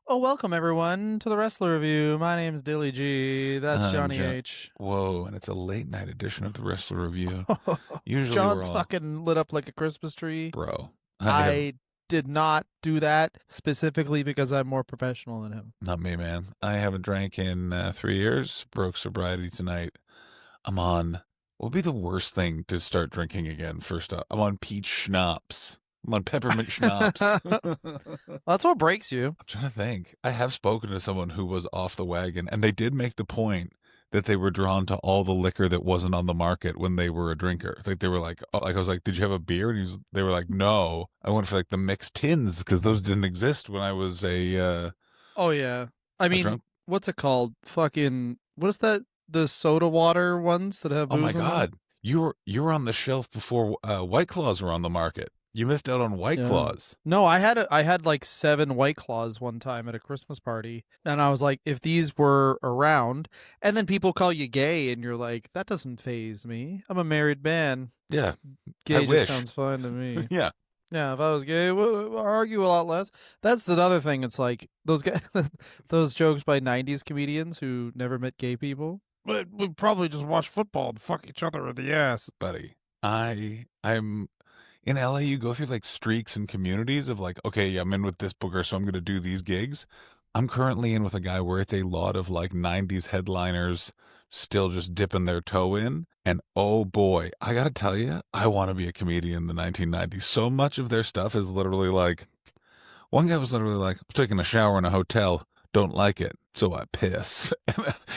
Oh, welcome everyone to the Wrestler Review. My name's Dilly G. That's Johnny H. Whoa, and it's a late night edition of the Wrestler Review. Usually we're John's all, fucking lit up like a Christmas tree. bro. I did not do that specifically because I'm more professional than him. Not me, man. I haven't drank in 3 years. Broke sobriety tonight. I'm on. What would be the worst thing to start drinking again? First up, I'm on peach schnapps. I'm on peppermint schnapps. That's what breaks you. I'm trying to think. I have spoken to someone who was off the wagon, and they did make the point that they were drawn to all the liquor that wasn't on the market when they were a drinker. Like they were like, oh, like I was like, did you have a beer? And they were like, no. I went for like the mixed tins because those didn't exist when I was a. Oh yeah. I mean, drunk. what's it called? Fucking what is that? The soda water ones that have. Oh my booze in them? God, you were on the shelf before White Claws were on the market. You missed out on White Yeah. Claws. No, I had like 7 White Claws one time at a Christmas party, and I was like, if these were around, and then people call you gay, and you're like, that doesn't faze me. I'm a married man. Yeah, Gay I just wish. sounds fine to me. Yeah. Yeah, if I was gay, we'll argue a lot less. That's another thing. It's like those guys, those jokes by '90s comedians who never met gay people. But we probably just watch football and fuck each other in the ass. Buddy, I'm in LA. You go through like streaks and communities of like, okay, I'm in with this booker, so I'm going to do these gigs. I'm currently in with a guy where it's a lot of like 90s headliners still just dipping their toe in. And oh boy, I got to tell you, I want to be a comedian in the 1990s. So much of their stuff is literally like, one guy was literally like, I'm taking a shower in a hotel, don't like it, so I piss.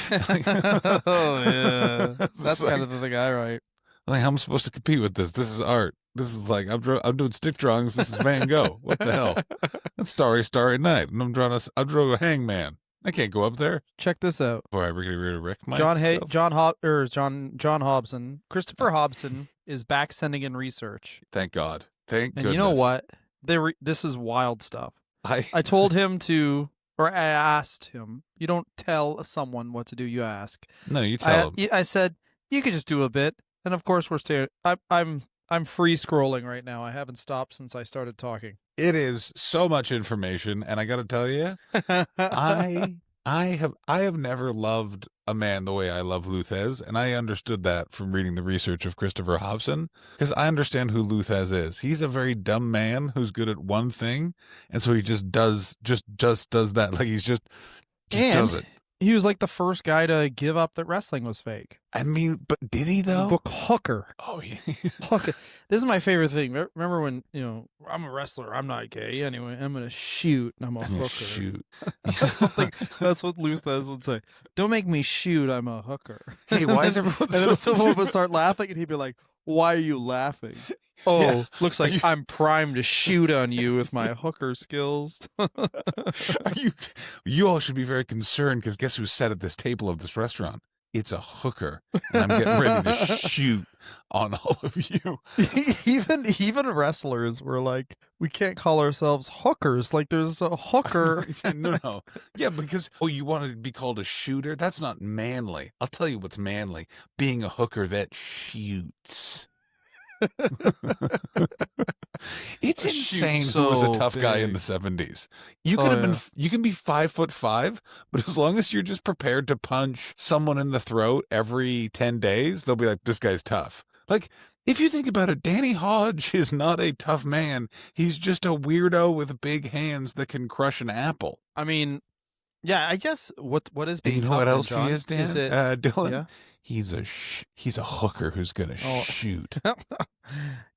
Oh yeah, that's like, kind of the thing I write. like, how am I supposed to compete with this? This is art. This is like, I'm doing stick drawings. This is Van Gogh. What the hell? That's Starry Night. And I'm drawing a hangman. I can't go up there. Check this out. Boy, I really wreck myself. John Hobson, Christopher Hobson is back sending in research. Thank God. Thank And goodness. you know what? This is wild stuff. I told him to, or I asked him. You don't tell someone what to do. You ask. No, you tell him. I said you could just do a bit, and of course we're staying. I'm free scrolling right now. I haven't stopped since I started talking. It is so much information, and I got to tell you, I have never loved a man the way I love Lou Thesz, and I understood that from reading the research of Christopher Hobson, because I understand who Lou Thesz is. He's a very dumb man who's good at one thing, and so he just does that. Like he's just does it. He was like the first guy to give up that wrestling was fake. I mean, but did he though? Book hooker. Oh yeah. Hooker. This is my favorite thing. Remember when, I'm a wrestler, I'm not gay. Anyway, I'm going to shoot, and I'm a hooker. Shoot. That's what Lou Thesz would say. Don't make me shoot, I'm a hooker. Hey, why is everyone and then someone would start laughing, and he'd be like, why are you laughing? Oh, yeah. Looks like I'm primed to shoot on you with my hooker skills. You all should be very concerned, because guess who's sat at this table of this restaurant? It's a hooker, and I'm getting ready to shoot on all of you. Even wrestlers were like, we can't call ourselves hookers. Like there's a hooker. No. Yeah, because, you want to be called a shooter? That's not manly. I'll tell you what's manly. Being a hooker that shoots. It's insane who was a tough guy in the 70s. You could have been, you can be 5'5", but as long as you're just prepared to punch someone in the throat every 10 days, they'll be like, this guy's tough. Like, if you think about it, Danny Hodge is not a tough man. He's just a weirdo with big hands that can crush an apple. I mean, yeah, I guess what is being tough? You know what else John? he is, Dan? Is it, Dylan? Yeah? He's a hooker who's gonna shoot.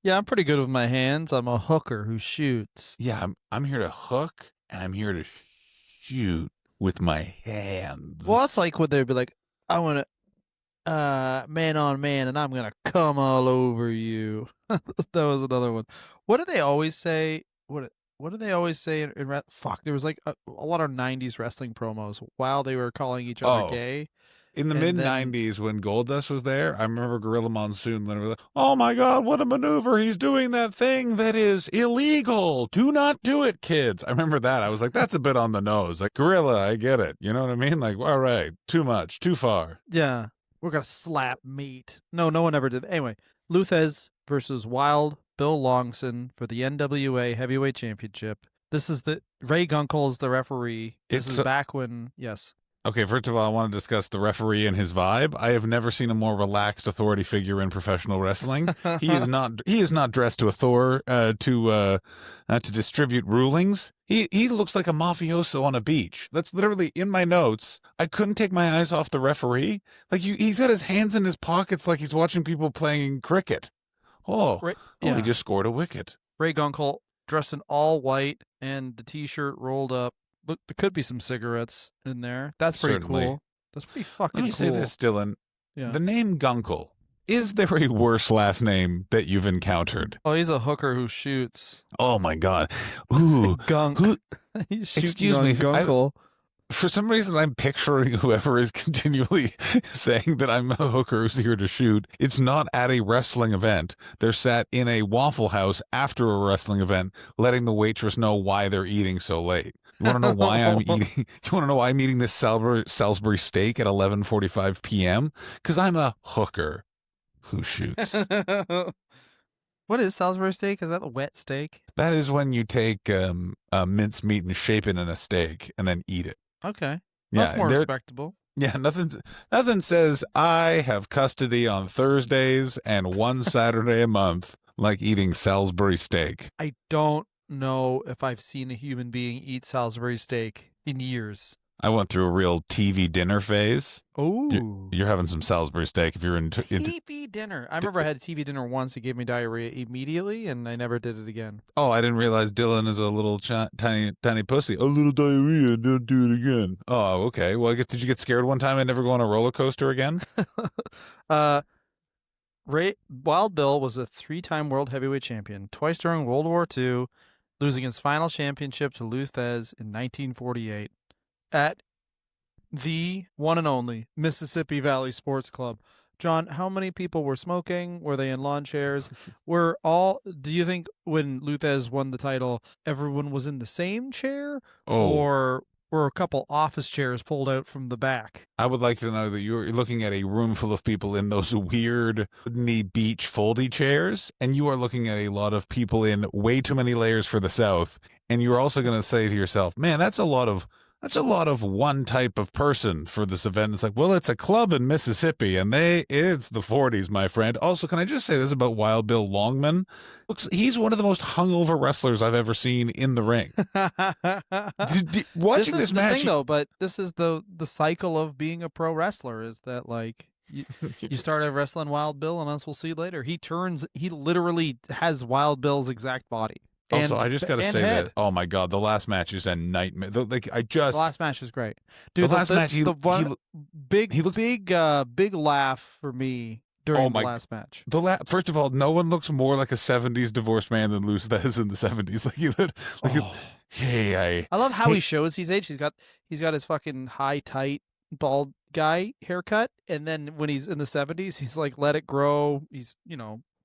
Yeah, I'm pretty good with my hands. I'm a hooker who shoots. Yeah, I'm here to hook, and I'm here to shoot with my hands. Well, it's like when they'd be like, I want to man on man, and I'm gonna come all over you. That was another one. What did they always say? What did they always say in fuck? There was like a lot of '90s wrestling promos while they were calling each other gay. In the mid-90s, when Goldust was there, I remember Gorilla Monsoon literally, oh my God, what a maneuver. He's doing that thing that is illegal. Do not do it, kids. I remember that. I was like, that's a bit on the nose. Like, Gorilla, I get it. You know what I mean? Like, all right, too much, too far. Yeah, we're going to slap meat. No one ever did. Anyway, Lou Thesz versus Wild Bill Longson for the NWA Heavyweight Championship. This is the Ray Gunkel's the referee. This It's is back when yes. Okay, first of all, I want to discuss the referee and his vibe. I have never seen a more relaxed authority figure in professional wrestling. He is not. He is not dressed to to distribute rulings. He looks like a mafioso on a beach. That's literally in my notes. I couldn't take my eyes off the referee. Like he's got his hands in his pockets, like he's watching people playing cricket. Oh, he just scored a wicket. Ray Gunkel dressed in all white and the T-shirt rolled up. Look, there could be some cigarettes in there. That's pretty Certainly. Cool. That's pretty fucking cool. Let me say this, Dylan. Yeah. The name Gunkel. Is there a worse last name that you've encountered? Oh, he's a hooker who shoots. Oh my God! Ooh, Gunk. Excuse me, Gunkel. For some reason, I'm picturing whoever is continually saying that I'm a hooker who's here to shoot. It's not at a wrestling event. They're sat in a Waffle House after a wrestling event, letting the waitress know why they're eating so late. You want to know why I'm eating? You want to know why I'm eating this Salisbury steak at 11:45 p.m.? Because I'm a hooker who shoots. What is Salisbury steak? Is that the wet steak? That is when you take mince meat and shape it in a steak and then eat it. Okay. That's more respectable. Yeah, nothing says I have custody on Thursdays and one Saturday a month like eating Salisbury steak. I don't know if I've seen a human being eat Salisbury steak in years. I went through a real TV dinner phase. Oh, you're having some Salisbury steak if you're into TV dinner. I remember I had a TV dinner once. It gave me diarrhea immediately, and I never did it again. Oh, I didn't realize Dylan is a little tiny pussy. A little diarrhea, don't do it again. Oh, okay. Well, did you get scared one time and never go on a roller coaster again? Wild Bill was a 3-time world heavyweight champion, twice during World War II, losing his final championship to Lou Thesz in 1948 at the one and only Mississippi Valley Sports Club. John, how many people were smoking? Were they in lawn chairs? Do you think when Lou Thesz won the title, everyone was in the same chair? Or were a couple office chairs pulled out from the back? I would like to know that you're looking at a room full of people in those weird knee beach foldy chairs, and you are looking at a lot of people in way too many layers for the South, and you're also going to say to yourself, man, that's a lot of one type of person for this event. It's like, well, it's a club in Mississippi, and it's the 40s, my friend. Also, can I just say this about Wild Bill Longman? He's one of the most hungover wrestlers I've ever seen in the ring. Watching this match, thing, though, but this is the cycle of being a pro wrestler. Is that like you start out wrestling Wild Bill, and as we'll see later, he literally has Wild Bill's exact body. Also, I just got to say that, oh my God, the last match is a nightmare. The last match is great. Dude, the last match, big laugh for me during the last match. First of all, no one looks more like a 70s divorced man than Lou Thesz in the 70s. I love how he shows his age. He's got his fucking high, tight, bald guy haircut. And then when he's in the 70s, he's like, let it grow. He's,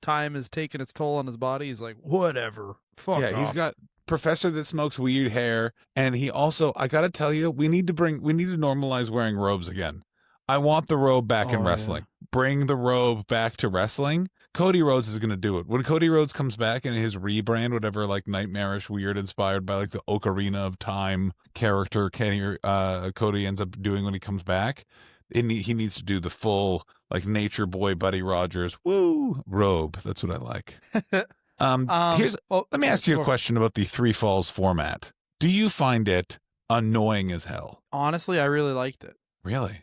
time has taken its toll on his body. He's like, whatever. Fuck off. He's got professor that smokes weird hair, and he also, I gotta tell you, we need to normalize wearing robes again. I want the robe back in wrestling. Yeah. Bring the robe back to wrestling. Cody Rhodes is gonna do it. When Cody Rhodes comes back in his rebrand, whatever, like nightmarish, weird, inspired by like the Ocarina of Time character Cody ends up doing when he comes back, he needs to do the full like Nature Boy Buddy Rogers robe. That's what I like. Let me ask you a question about the 3 falls format. Do you find it annoying as hell? Honestly, I really liked it. Really?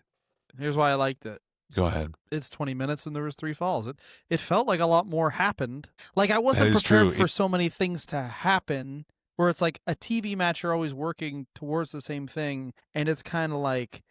Here's why I liked it. Go ahead. It's 20 minutes and there was 3 falls. It felt like a lot more happened. Like I wasn't prepared for so many things to happen, where it's like a TV match, you're always working towards the same thing, and it's kind of like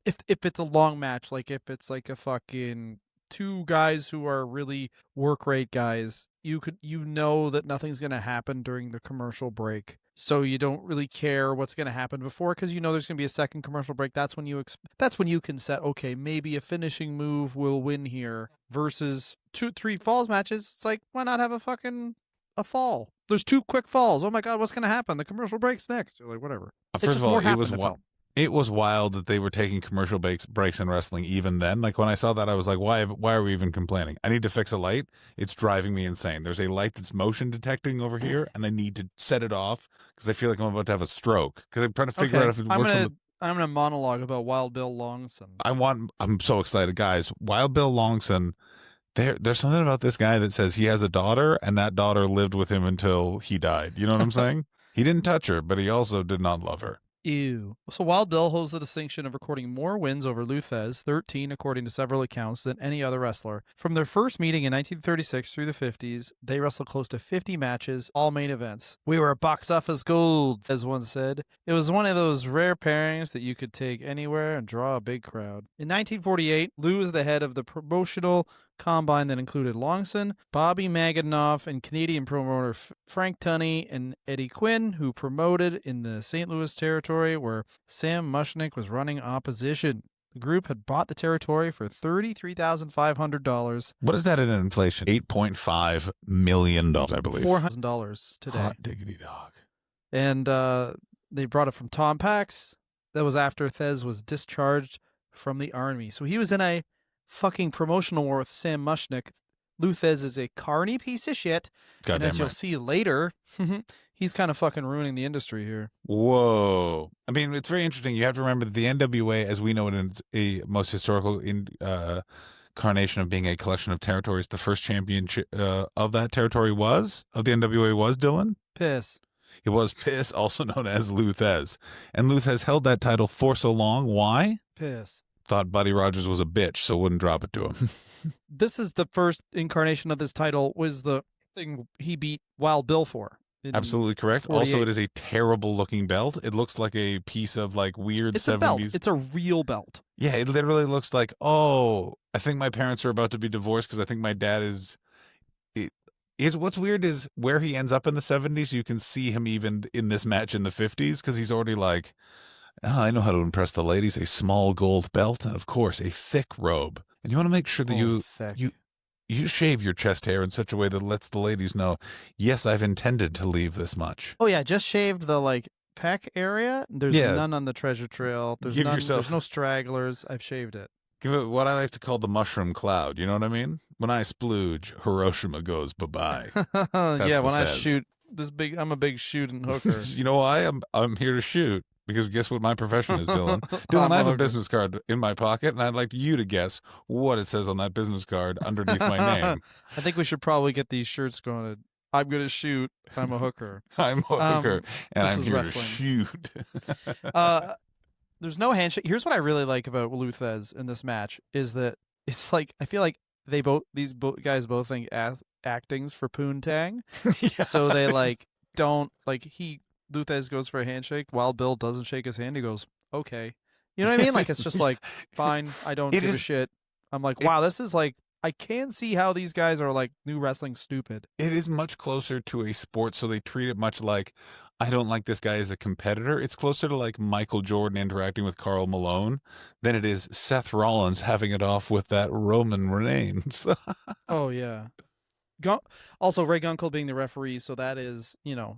if it's a long match, like if it's like a fucking 2 guys who are really work rate guys, you know that nothing's going to happen during the commercial break. So you don't really care what's going to happen before, because you know there's going to be a second commercial break. That's when you can set, okay, maybe a finishing move will win here, versus 2-3 falls matches. It's like, why not have a fall? There's 2 quick falls. Oh my God, what's going to happen? The commercial break's next. You're like, whatever. First of all, It was wild that they were taking commercial breaks in wrestling even then. Like when I saw that, I was like, why are we even complaining? I need to fix a light. It's driving me insane. There's a light that's motion detecting over here, and I need to set it off because I feel like I'm about to have a stroke. Because I'm trying to figure out Okay, if it works on the. I'm gonna monologue about Wild Bill Longson. I'm so excited, guys. Wild Bill Longson. There's something about this guy that says he has a daughter, and that daughter lived with him until he died. You know what I'm saying? He didn't touch her, but he also did not love her. Ew. So Wild Bill holds the distinction of recording more wins over Lou Thesz, 13 according to several accounts, than any other wrestler. From their first meeting in 1936 through the 50s, they wrestled close to 50 matches, all main events. "We were a box office gold," as one said. It was one of those rare pairings that you could take anywhere and draw a big crowd. In 1948, Lou was the head of the promotional combine that included Longson, Bobby Maganoff, and Canadian promoter Frank Tunney and Eddie Quinn, who promoted in the St. Louis territory where Sam Mushnick was running opposition. The group had bought the territory for $33,500. What is that in inflation? $8.5 million, I believe. $400 today. Hot diggity dog. And they brought it from Tom Pax. That was after Thesz was discharged from the army. So he was in a fucking promotional war with Sam Mushnick. Lou Thesz is a carny piece of shit. Goddamn and as you'll right. see later, he's kind of fucking ruining the industry here. Whoa. I mean, it's very interesting. You have to remember that the NWA, as we know it, is a most historical incarnation of being a collection of territories. The first championship of that territory of the NWA was, Dylan? Piss. It was Piss, also known as Lou Thesz. And Lou Thesz held that title for so long. Why? Piss. Thought Buddy Rogers was a bitch, so wouldn't drop it to him. This is the first incarnation of this title, was the thing he beat Wild Bill for. Absolutely correct. 48. Also, it is a terrible looking belt. It looks like a piece of like weird It's 70s. a belt. It's a real belt. Yeah, it literally looks like, oh, I think my parents are about to be divorced because I think my dad is. What's weird is where he ends up in the 70s. You can see him even in this match in the 50s because he's already like, oh, I know how to impress the ladies. A small gold belt and, of course, a thick robe. And you want to make sure that you shave your chest hair in such a way that lets the ladies know, yes, I've intended to leave this much. Oh, yeah, just shaved the, like, pec area. There's none on the treasure trail. There's no stragglers. I've shaved it. Give it what I like to call the mushroom cloud. You know what I mean? When I splooge, Hiroshima goes bye-bye. Yeah, when I shoot this big, I'm a big shooting hooker. You know why? I'm here to shoot. Because guess what my profession is, Dylan? Dylan, I have a business card in my pocket, and I'd like you to guess what it says on that business card underneath my name. I think we should probably get these shirts going. I'm going to shoot. I'm a hooker. I'm a hooker, and I'm here wrestling. to shoot. There's no handshake. Here's what I really like about Lou Thesz in this match is that it's like, I feel like these guys both think acting's for poontang. Yeah. So they like don't like Lou Thesz goes for a handshake. Wild Bill doesn't shake his hand. He goes, okay. You know what I mean? Like, it's just like, fine. I don't give a shit. I'm like, wow, this is like, I can see how these guys are like new wrestling stupid. It is much closer to a sport, so they treat it much like, I don't like this guy as a competitor. It's closer to like Michael Jordan interacting with Karl Malone than it is Seth Rollins having it off with that Roman Reigns. Oh, yeah. Also, Ray Gunkel being the referee, so that is, you know,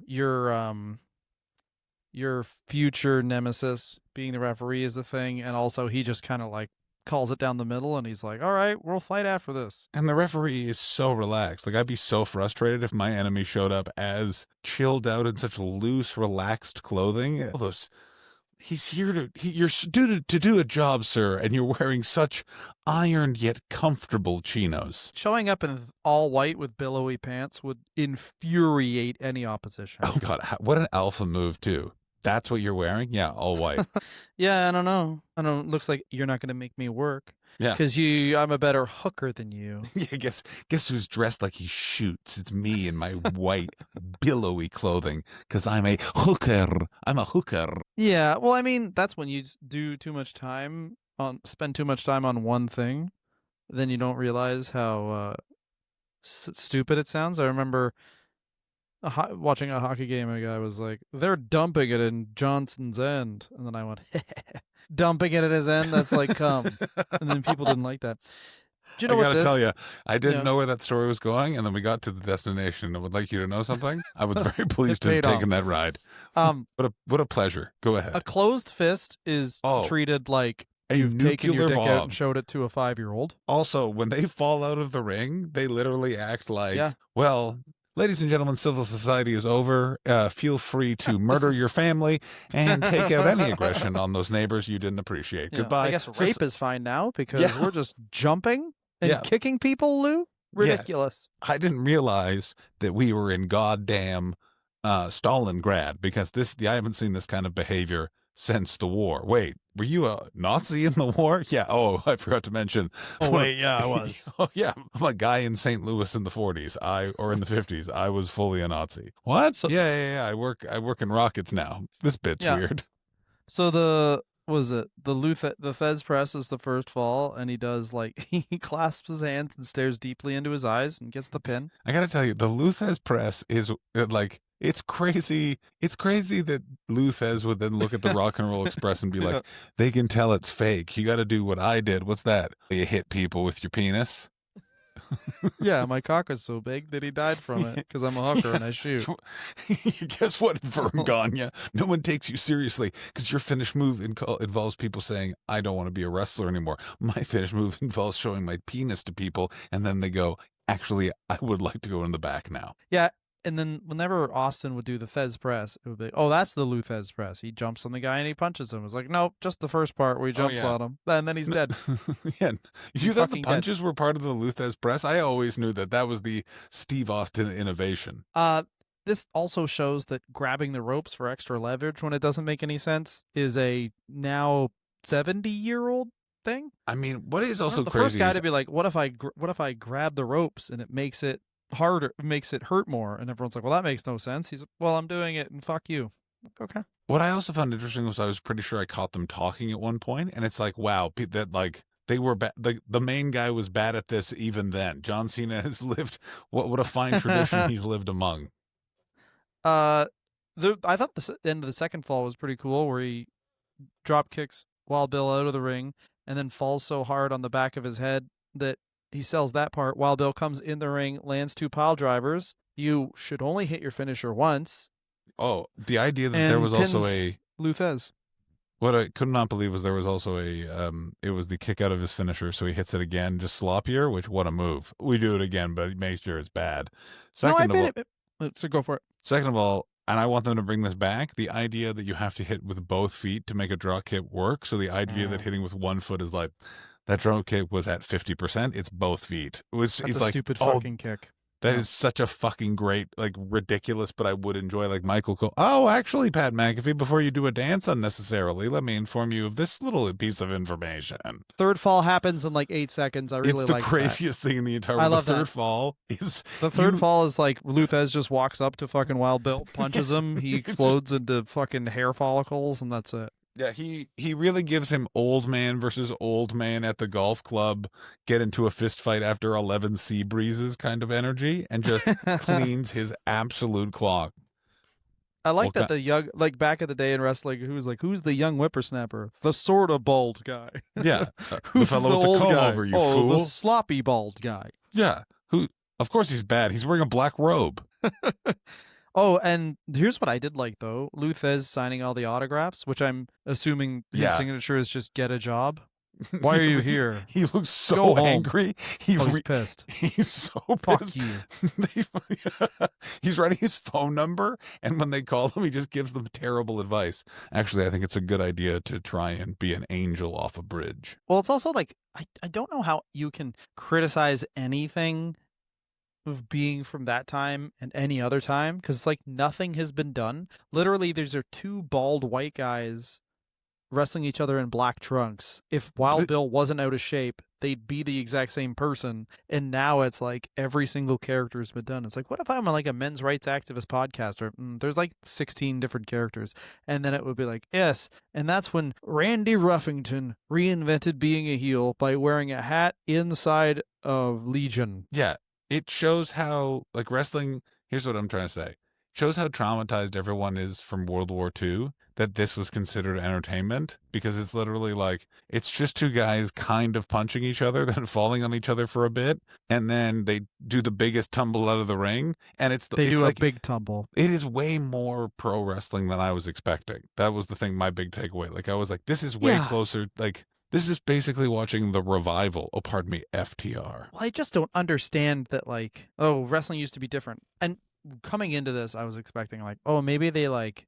your future nemesis being the referee is the thing, and also he just kind of like calls it down the middle, and he's like, all right, we'll fight after this. And the referee is so relaxed. Like, I'd be so frustrated if my enemy showed up as chilled out in such loose, relaxed clothing. All those, he's here you're to do a job, sir, and you're wearing such ironed yet comfortable chinos. Showing up in all white with billowy pants would infuriate any opposition. Oh God, what an alpha move too. That's what you're wearing? Yeah, all white. Yeah, I don't know. Looks like you're not going to make me work. Yeah. Because I'm a better hooker than you. Yeah, guess who's dressed like he shoots? It's me in my white, billowy clothing. Because I'm a hooker. I'm a hooker. Yeah, well, I mean, that's when you spend too much time on one thing. Then you don't realize how stupid it sounds. I remember watching a hockey game, and a guy was like, they're dumping it in Johnson's end. And then I went, dumping it at his end? That's like cum. And then people didn't like that. Do you I know what gotta this? tell you, I didn't Yeah. know where that story was going, and then we got to the destination. I would like you to know something. I was very pleased to have paid off. taken that ride. Um, What a pleasure. Go a ahead. closed fist is Oh, treated like a you've taken your nuclear dick out and bomb. showed it to a 5-year-old. Also, when they fall out of the ring, they literally act like, Yeah. well, ladies and gentlemen, civil society is over. Feel free to murder your family and take out any aggression on those neighbors you didn't appreciate. You know, Goodbye. I guess rape is fine now because Yeah. we're just jumping and Yeah. kicking people, Lou. Ridiculous. I didn't realize that we were in goddamn Stalingrad because I haven't seen this kind of behavior since the war. Wait, were you a Nazi in the war? Yeah. Oh, I forgot to mention. Oh wait, yeah, I was. Oh yeah, I'm a guy in St. Louis in the 40s. Or in the 50s. I was fully a Nazi. What? So- yeah. I work in rockets now. This bit's weird. So the Thesz press is the first fall, and he does like he clasps his hands and stares deeply into his eyes and gets the pin. I gotta tell you, the Lou Thesz press is like, it's crazy. It's crazy that Lou Thesz would then look at the Rock and Roll Express and be like, they can tell it's fake. You got to do what I did. What's that? You hit people with your penis. Yeah, my cock is so big that he died from it because I'm a hooker and I shoot. Guess what, Verganya? No one takes you seriously because your finish move involves people saying, I don't want to be a wrestler anymore. My finish move involves showing my penis to people, and then they go, actually, I would like to go in the back now. Yeah, and then whenever Austin would do the Thesz press, it would be, oh, that's the Lou Thesz press. He jumps on the guy and he punches him. It's like, nope, just the first part where he jumps on him, and then he's dead. Yeah, you thought the fucking punches were part of the Lou Thesz press? I always knew that was the Steve Austin innovation. This also shows that grabbing the ropes for extra leverage when it doesn't make any sense is a now 70-year-old thing. I mean, what is also the crazy first guy is, to be like, what if I grab the ropes and it makes it harder, makes it hurt more, and everyone's like, well, that makes no sense. He's like, well, I'm doing it, and fuck you. Okay. what I also found interesting was I was pretty sure I caught them talking at one point, and it's like, wow, that like they were the main guy was bad at this even then. John Cena has lived what a fine tradition he's lived among. I thought the end of the second fall was pretty cool, where he drop kicks Wild Bill out of the ring and then falls so hard on the back of his head that he sells that part. Wild Bill comes in the ring, lands 2 pile drivers. You should only hit your finisher once. Oh, the idea that And there was also pins Lou Thesz. what I could not believe was there was also it was the kick out of his finisher, so he hits it again, just sloppier, which what a move. We do it again, but make sure it's bad. Second So go for it. Second of all, and I want them to bring this back, the idea that you have to hit with both feet to make a drop kick work. So the idea that hitting with one foot is like, that drop kick was at 50%. It's both feet. That's He's a like, stupid oh, fucking kick. that is such a fucking great, like ridiculous, but I would enjoy like Michael Cole. Oh, actually, Pat McAfee, before you do a dance unnecessarily, let me inform you of this little piece of information. Third fall happens in like 8 seconds. I really It's the like craziest thing in the entire world. I love the third that. fall is The third fall is like Lou Thesz just walks up to fucking Wild Bill, punches him, he explodes into fucking hair follicles, and that's it. Yeah, he really gives him old man versus old man at the golf club, get into a fist fight after 11 sea breezes kind of energy, and just cleans his absolute clock. I like that the young, like back in the day in wrestling, who's the young whippersnapper? The sort of bald guy. Yeah, Who's the fellow with the old comb guy? over, you oh, fool. the sloppy bald guy. Yeah, who? Of course he's bad. He's wearing a black robe. Oh, and here's what I did like, though. Lou Thesz signing all the autographs, which I'm assuming his signature is just get a job. Why are you here? He looks so Go home. angry. He's pissed. He's so Fuck pissed. you. He's writing his phone number, and when they call him, he just gives them terrible advice. Actually, I think it's a good idea to try and be an angel off a bridge. Well, it's also like, I don't know how you can criticize anything of being from that time and any other time, because it's like nothing has been done. Literally, these are 2 bald white guys wrestling each other in black trunks. If Wild Bill wasn't out of shape, they'd be the exact same person. And now it's like every single character has been done. It's like, what if I'm like a men's rights activist podcaster? There's like 16 different characters. And then it would be like, yes. And that's when Randy Ruffington reinvented being a heel by wearing a hat inside of Legion. Yeah, it shows how, like, wrestling, here's what I'm trying to say. shows how traumatized everyone is from World War II that this was considered entertainment, because it's literally like it's just two guys kind of punching each other, then falling on each other for a bit, and then they do the biggest tumble out of the ring, and it's They it's do a like big tumble. it is way more pro wrestling than I was expecting. That was the thing, my big takeaway. Like I was like, this is way Yeah. closer. Like this is basically watching the revival. Oh, pardon me, FTR. Well, I just don't understand that, like, oh, wrestling used to be different. And coming into this, I was expecting, like, oh, maybe they, like,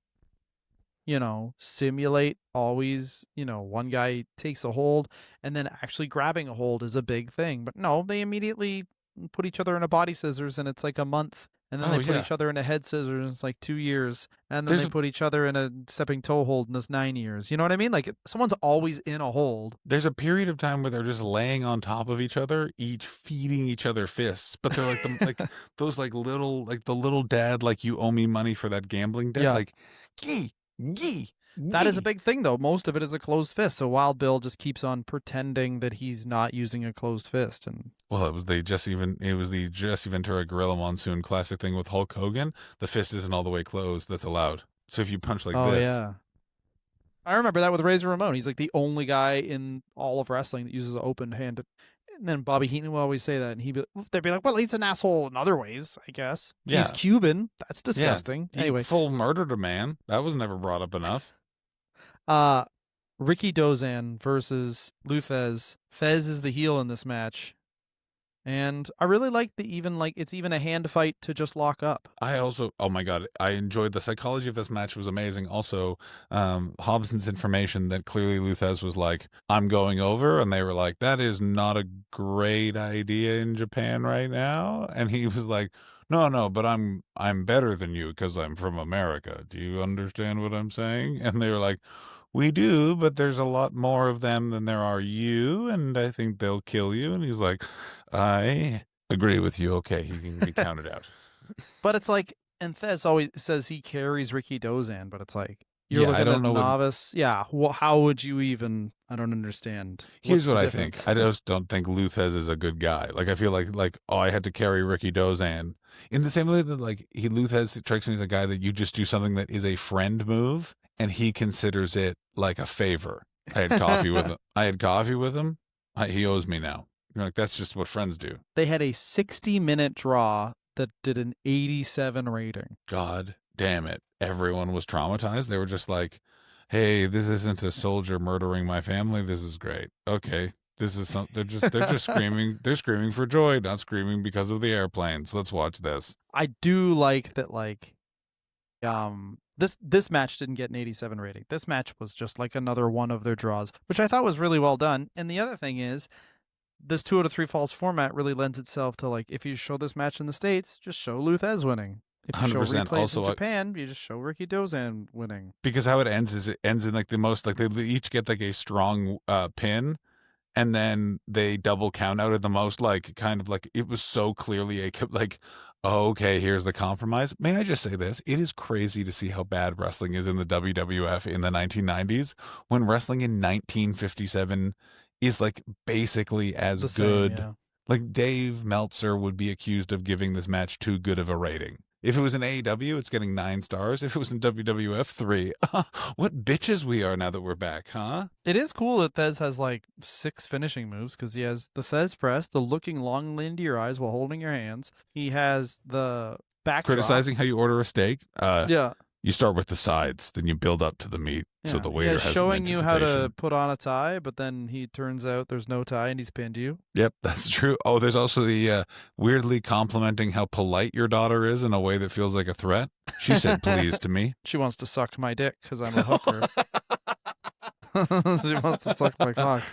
simulate always, one guy takes a hold, and then actually grabbing a hold is a big thing. But no, they immediately put each other in a body scissors, and it's like a month. And then Oh, they put yeah. each other in a head scissors, and it's like 2 years. And then There's they a- put each other in a stepping toe hold, and it's 9 years. You know what I mean? Like, someone's always in a hold. There's a period of time where they're just laying on top of each other, each feeding each other fists. But they're like like those like the little dad, like, you owe me money for that gambling debt. Yeah. Like, gee, gee. That is a big thing, though. Most of it is a closed fist. So Wild Bill just keeps on pretending that he's not using a closed fist. And Well, it was the Jesse Ventura Gorilla Monsoon classic thing with Hulk Hogan. The fist isn't all the way closed. That's allowed. So if you punch like oh this, yeah, I remember that with Razor Ramon. He's like the only guy in all of wrestling that uses an open hand. And then Bobby Heenan will always say that, and they'd be like, "Well, he's an asshole in other ways, I guess. Yeah. He's Cuban. That's disgusting." he Anyway, full murdered a man. That was never brought up enough. Rikidozan versus Lou Thesz. Thesz is the heel in this match, and I really like it's even a hand fight to just lock up. I also, oh my God, I enjoyed the psychology of this match was amazing. Also, Hobson's information that clearly Lou Thesz was like, I'm going over. And they were like, that is not a great idea in Japan right now. And he was like, no, but I'm better than you because I'm from America. Do you understand what I'm saying? And they were like, we do, but there's a lot more of them than there are you. And I think they'll kill you. And he's like, I agree with you. Okay, he can be counted out. But it's like, and Thesz always says he carries Rikidozan, but it's like, you're Yeah, looking I don't at know a what- novice. Yeah, how would you even? I don't understand. Here's What's what the I think. difference? I just don't think Lou Thesz is a good guy. Like I feel like oh, I had to carry Rikidozan in the same way that like Lou Thesz strikes me as a guy that you just do something that is a friend move, and he considers it like a favor. I had coffee with him. He owes me now. You're like, that's just what friends do. They had a 60-minute draw that did an 87 rating. God damn it. Everyone was traumatized. They were just like, hey, this isn't a soldier murdering my family. This is great. Okay. This is they're just screaming. They're screaming for joy, not screaming because of the airplanes. Let's watch this. I do like that, like, this match didn't get an 87 rating. This match was just like another one of their draws, which I thought was really well done. And the other thing is, this 2 out of 3 falls format really lends itself to, like, if you show this match in the States, just show Lou Thesz winning. If you show 100%. replays Also, in Japan, you just show Rikidozan winning. Because how it ends is it ends in like the most, like they each get like a strong pin, and then they double count out at the most, like kind of like it was so clearly a like, oh, okay, here's the compromise. May I just say this? It is crazy to see how bad wrestling is in the WWF in the 1990s, when wrestling in 1957 is like basically as The same, good. yeah. Like Dave Meltzer would be accused of giving this match too good of a rating. If it was in AEW, it's getting 9 stars. If it was in WWF, 3. What bitches we are now that we're back, huh? It is cool that Thesz has like 6 finishing moves, because he has the Thesz press, the looking long into your eyes while holding your hands. He has the back Criticizing how you order a steak. Yeah. You start with the sides, then you build up to the meat. So Yeah. the waiter has some showing you how to anticipation. put on a tie, but then he turns out there's no tie and he's pinned you. Yep, that's true. Oh, there's also the weirdly complimenting how polite your daughter is in a way that feels like a threat. She said please to me. She wants to suck my dick because I'm a hooker. She wants to suck my cock.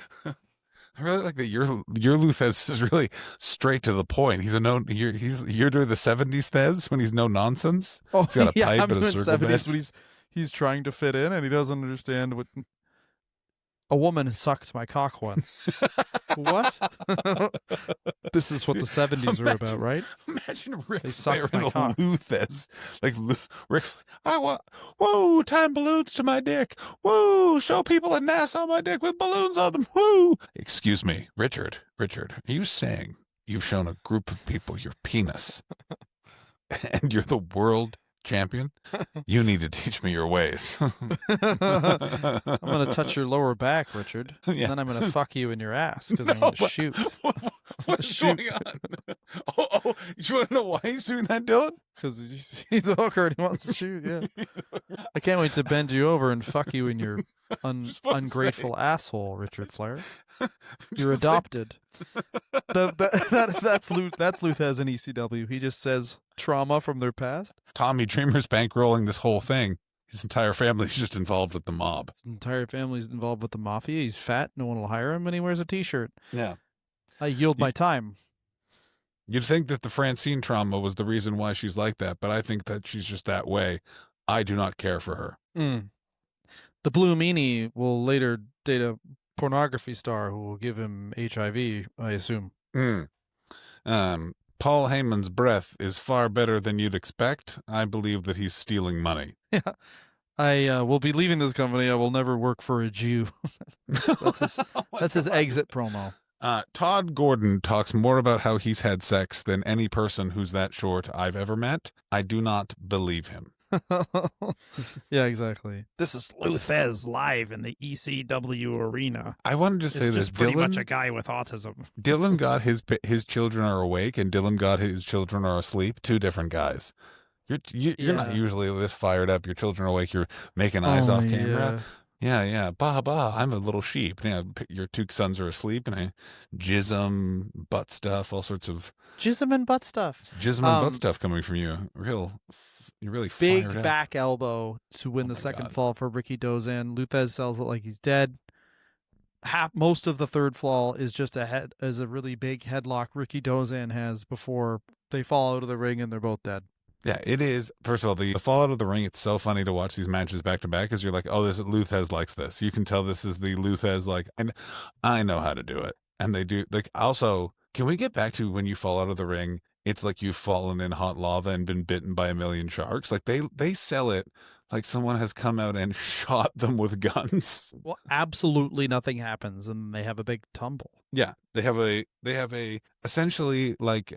I really like that your Lou Thesz is really straight to the point. You're doing the 70s Thesz when he's no nonsense. Oh, He's got a yeah, pipe I'm and a doing circle 70s bed. when he's trying to fit in and he doesn't understand what. A woman sucked my cock once. What? This is what the 70s are about, right? Imagine Rick They sucked Flair my and cock. Lou Thesz. Like Rick's like, I want, whoa, tie balloons to my dick. Whoa, show people in Nassau my dick with balloons on them. Whoa. Excuse me, Richard, are you saying you've shown a group of people your penis and you're the world champion, you need to teach me your ways. I'm gonna touch your lower back, Richard. Yeah. And then I'm gonna fuck you in your ass because I'm gonna shoot. What's Shoot. going on? Oh, you want to know why he's doing that, Dylan? Because he's a hooker and he wants to shoot. Yeah. I can't wait to bend you over and fuck you in your ungrateful asshole, Richard Flair. You're adopted. That's Lou Thesz in ECW. He just says trauma from their past. Tommy Dreamer's bankrolling this whole thing. His entire family's just involved with the mob. His entire family's involved with the mafia. He's fat. No one will hire him, and he wears a T-shirt. Yeah. I yield my time. You'd think that the Francine trauma was the reason why she's like that, but I think that she's just that way. I do not care for her. The Blue Meanie will later date a pornography star who will give him HIV, I assume. Paul Heyman's breath is far better than you'd expect. I believe that he's stealing money. Yeah. I will be leaving this company. I will never work for a Jew. That's his exit promo. Todd Gordon talks more about how he's had sex than any person who's that short I've ever met. I do not believe him. Yeah, exactly. This is Lou Thesz live in the ECW arena. I wanted to say it's this. Just pretty much a guy with autism. Dylan Gott, his children are awake, and Dylan Gott, his children are asleep. Two different guys. You're not usually this fired up. Your children are awake. You're making eyes off camera. Yeah. Bah. I'm a little sheep. Yeah, your two sons are asleep, and I jism, butt stuff, all sorts of jism and butt stuff. Jism and butt stuff coming from you. You're really big fired up. Back elbow to win the second fall for Rikidozan. Lou Thesz sells it like he's dead. Most of the third fall is just a really big headlock Rikidozan has before they fall out of the ring and they're both dead. Yeah, it is. First of all, the fall out of the ring, it's so funny to watch these matches back to back because you're like, oh, Lou Thesz likes this. You can tell this is the Lou Thesz, like, and I know how to do it. And they do. Like, also, can we get back to when you fall out of the ring, it's like you've fallen in hot lava and been bitten by a million sharks? Like, they sell it like someone has come out and shot them with guns. Well, absolutely nothing happens, and they have a big tumble. Yeah, they have a essentially like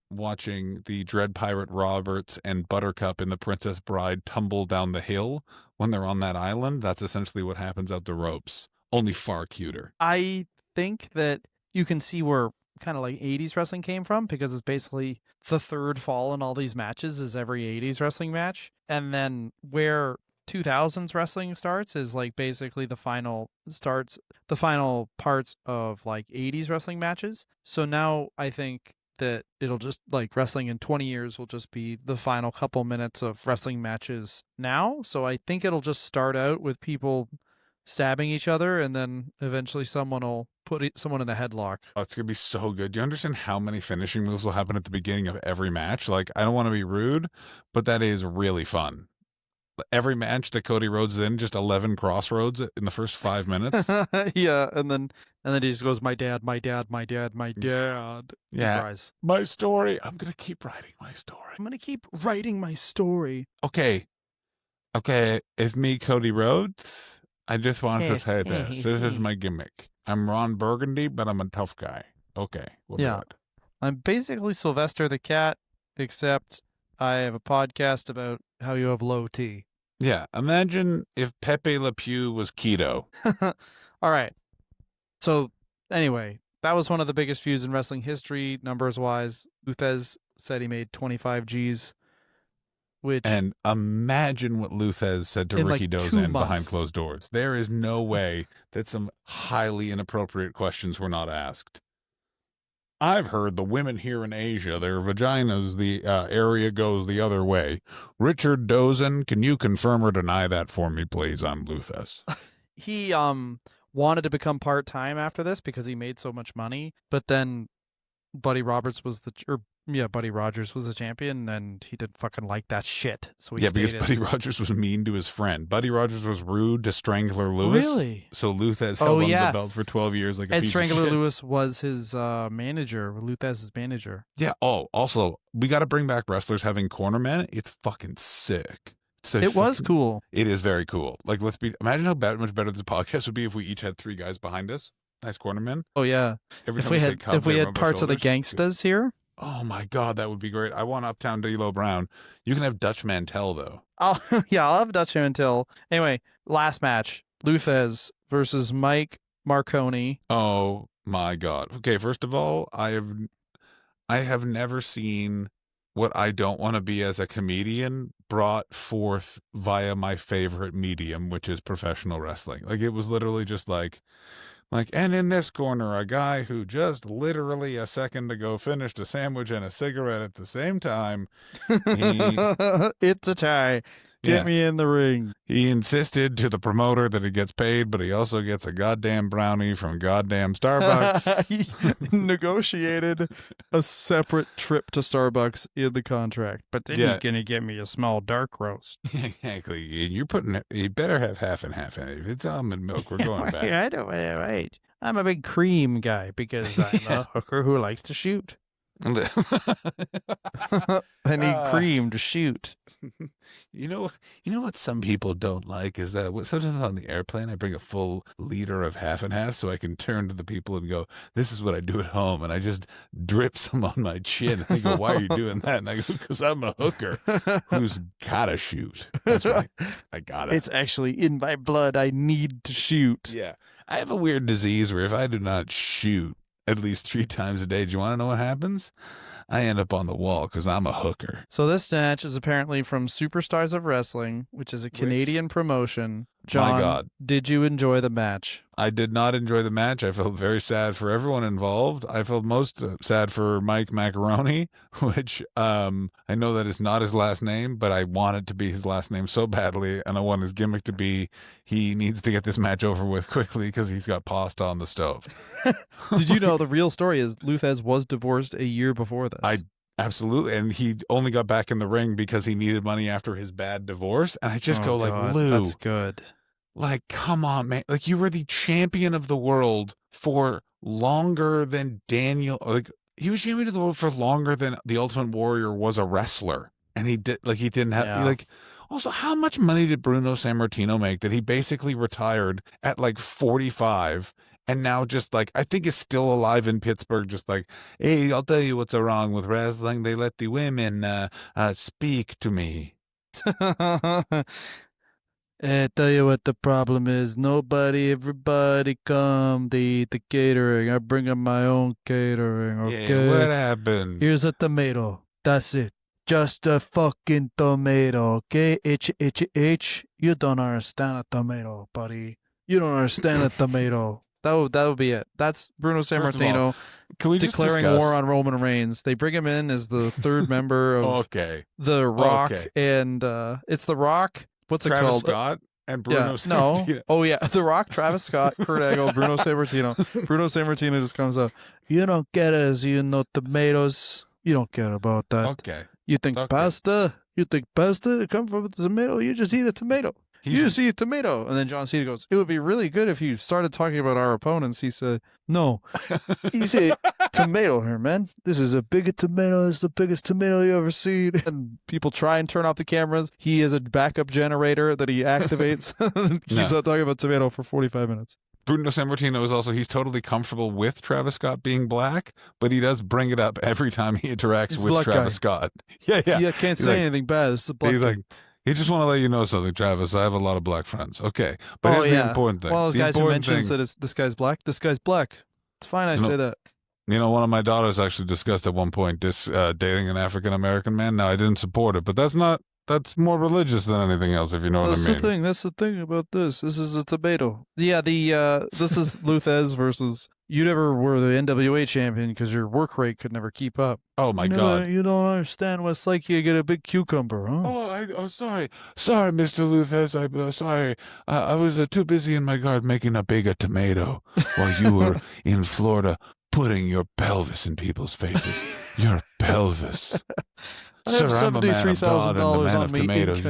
watching the Dread Pirate Roberts and Buttercup in The Princess Bride tumble down the hill when they're on that island. That's essentially what happens out the ropes, only far cuter. I think that you can see where kind of like 80s wrestling came from, because it's basically the third fall in all these matches is every 80s wrestling match. And then where 2000s wrestling starts is like basically the final parts of like 80s wrestling matches. So now I think that it'll just like wrestling in 20 years will just be the final couple minutes of wrestling matches now. So I think it'll just start out with people stabbing each other, and then eventually someone will put someone in a headlock. Oh, it's going to be so good. Do you understand how many finishing moves will happen at the beginning of every match? Like, I don't want to be rude, but that is really fun. Every match that Cody Rhodes is in, just 11 crossroads in the first 5 minutes. Yeah, and then he just goes, my dad. Yeah. Cries. My story. I'm going to keep writing my story. I'm going to keep writing my story. Okay. If me, Cody Rhodes, I just want to say this. This is my gimmick. I'm Ron Burgundy, but I'm a tough guy. Okay. We'll do it. I'm basically Sylvester the Cat, except I have a podcast about how you have low T. Yeah. Imagine if Pepe Le Pew was keto. All right. So anyway, that was one of the biggest feuds in wrestling history, numbers wise. Lou Thesz said he made 25 G's. And imagine what Lou Thesz said to Rikidozan behind closed doors. There is no way that some highly inappropriate questions were not asked. I've heard the women here in Asia, their vaginas, the area goes the other way. Richard Dozan, can you confirm or deny that for me, please? I'm Lou Thesz. He wanted to become part-time after this because he made so much money, but then Buddy Rogers was the champion, and he didn't fucking like that shit. So he because Buddy Rogers was mean to his friend. Buddy Rogers was rude to Strangler Lewis. Really? So Lou Thesz held on to the belt for 12 years like a piece Strangler of shit. Lewis was his manager, Lou Thesz's manager. Yeah. Oh, also, we got to bring back wrestlers having cornermen. It's fucking sick. So it was cool. It is very cool. Like, imagine how much better this podcast would be if we each had 3 guys behind us. Nice cornermen. Oh yeah. Every time if we had parts of the gangstas here. Oh my God, that would be great. I want Uptown D'Lo Brown. You can have Dutch Mantel though. I'll yeah, I'll have Dutch until anyway. Last match: Lou Thesz versus Mike Marconi. Oh my God. Okay, first of all, I have never seen what I don't want to be as a comedian brought forth via my favorite medium, which is professional wrestling. Like it was literally just like, and in this corner, a guy who just literally a second ago finished a sandwich and a cigarette at the same time. He, It's a tie. Get yeah, me in the ring. he insisted to the promoter that he gets paid, but he also gets a goddamn brownie from goddamn Starbucks. He negotiated a separate trip to Starbucks in the contract, but then Yeah. you're gonna get me a small dark roast. Exactly. You're putting it, you better have half and half in it. If it's almond milk, we're going back. I don't. Right. I'm a big cream guy because I'm a hooker who likes to shoot. I need cream to shoot. You know what some people don't like is that sometimes on the airplane I bring a full liter of half and half so I can turn to the people and go, "This is what I do at home," and I just drip some on my chin. And they go, "Why are you doing that?" And I go, "Because I'm a hooker who's gotta shoot." That's right. I got it. It's actually in my blood. I need to shoot. Yeah, I have a weird disease where if I do not shoot at least 3 times a day, do you want to know what happens? I end up on the wall because I'm a hooker. So this match is apparently from Superstars of Wrestling, which is a Canadian promotion. John, My God. did you enjoy the match? I did not enjoy the match. I felt very sad for everyone involved. I felt most sad for Mike Macaroni, which I know that is not his last name, but I want it to be his last name so badly, and I want his gimmick to be he needs to get this match over with quickly because he's got pasta on the stove. Did you know the real story is Lou Thesz was divorced a year before this? Absolutely, and he only got back in the ring because he needed money after his bad divorce, and I just go like, God, Lou, that's good. like, come on, man. Like, you were the champion of the world for longer than Daniel. Like, he was champion of the world for longer than the Ultimate Warrior was a wrestler. And he didn't have, Yeah. like, also, how much money did Bruno Sammartino make that he basically retired at like 45 and now just like, I think is still alive in Pittsburgh, just like, hey, I'll tell you what's wrong with wrestling. They let the women speak to me. Tell you what the problem is. Everybody come. They eat the catering. I bring up my own catering, okay? Yeah, what happened? Here's a tomato. That's it. Just a fucking tomato, okay? H. You don't understand a tomato, buddy. You don't understand a tomato. That would be it. That's Bruno Sammartino Can we declaring war on Roman Reigns. They bring him in as the third member of The Rock, and it's The Rock. What's Travis it called? Scott and Bruno Sammartino. No. Oh, yeah. The Rock, Travis Scott, Kurt Angle, Bruno Sammartino. Bruno Sammartino just comes up. You don't get it as you know tomatoes. You don't care about that. Okay. You think pasta? You think pasta come from a tomato? You just eat a tomato. You just eat a tomato. And then John Cena goes, it would be really good if you started talking about our opponents. He said, no. He said, tomato here, man. This is a big tomato. It's the biggest tomato you ever seen. And people try and turn off the cameras. He is a backup generator that he activates. Keeps on talking about tomato for 45 minutes. Bruno Sammartino is also, he's totally comfortable with Travis Scott being black, but he does bring it up every time he interacts with Travis Scott. Yeah. See, I can't say anything bad. This is a black He's like, he just want to let you know something, Travis. I have a lot of black friends. Okay. But here's the important thing. One of those guys who mentions that this guy's black. This guy's black. It's fine I say that. You know, one of my daughters actually discussed at one point dating an African-American man. Now, I didn't support it, but that's more religious than anything else, if you know what I mean. That's the thing about this. This is a tomato. Yeah, this is Lou Thesz versus you never were the NWA champion because your work rate could never keep up. Oh my God! You don't understand what it's like. You get a big cucumber, huh? Sorry, Mr. Lou Thesz. I'm sorry. I was too busy in my garden making a big tomato while you were in Florida putting your pelvis in people's faces. Your pelvis. Sir, I'm a man of God and a man of tomatoes.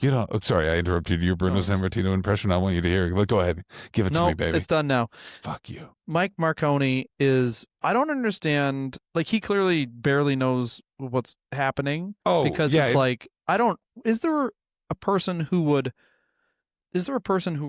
You don't. Oh, sorry, I interrupted your Bruno Sammartino impression. I want you to hear it. Go ahead, give it to me, baby. It's done now. Fuck you. Mike Marconi is. I don't understand. Like he clearly barely knows what's happening. Oh, because it's like I don't. Is there a person who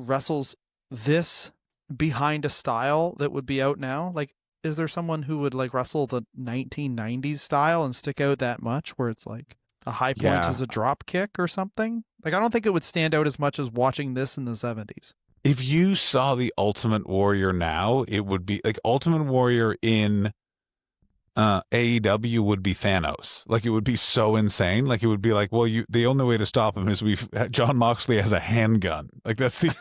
wrestles this behind a style that would be out now? Like is there someone who would like wrestle the 1990s style and stick out that much where it's like the high point Yeah. is a drop kick or something? Like, I don't think it would stand out as much as watching this in the 70s. If you saw the Ultimate Warrior now, it would be like Ultimate Warrior in AEW would be Thanos. Like, it would be so insane. Like, it would be like, well, the only way to stop him is John Moxley has a handgun. Like, that's the